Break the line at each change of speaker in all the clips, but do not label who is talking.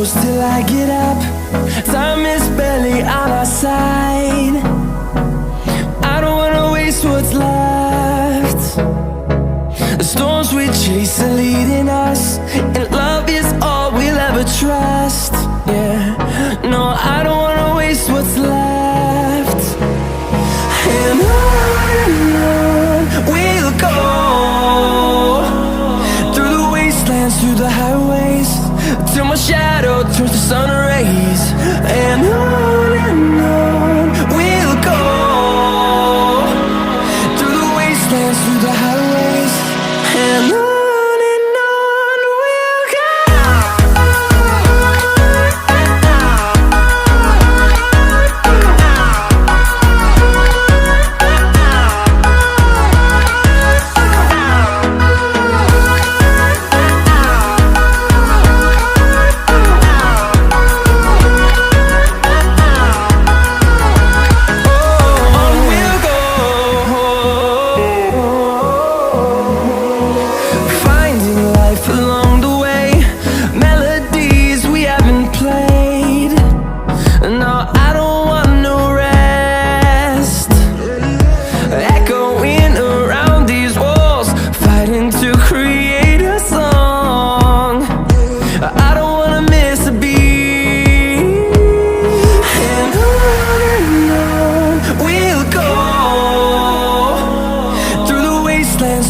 close till I get up. Time is barely on our side. I don't wanna waste what's left. The storms we chase are leading us, and love is all we'll ever trust. Yeah, no, I don't wanna waste what's left. And on we'll go, through the wastelands, through the highways, till my shadow turns to sun rays. And on we'll go, through the wastelands, through the highways, and on we'll go.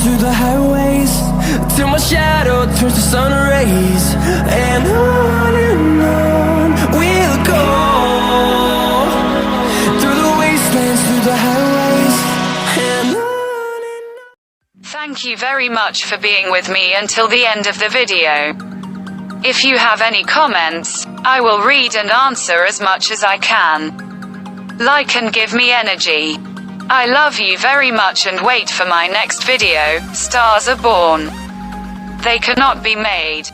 Through the highways, till my shadow turns to sun rays. And on we'll go, through the wastelands, through the highways, and on.
Thank you very much for being with me until the end of the video. If you have any comments, I will read and answer as much as I can. Like and give me energy. I love you very much and wait for my next video. Stars are born. They cannot be made.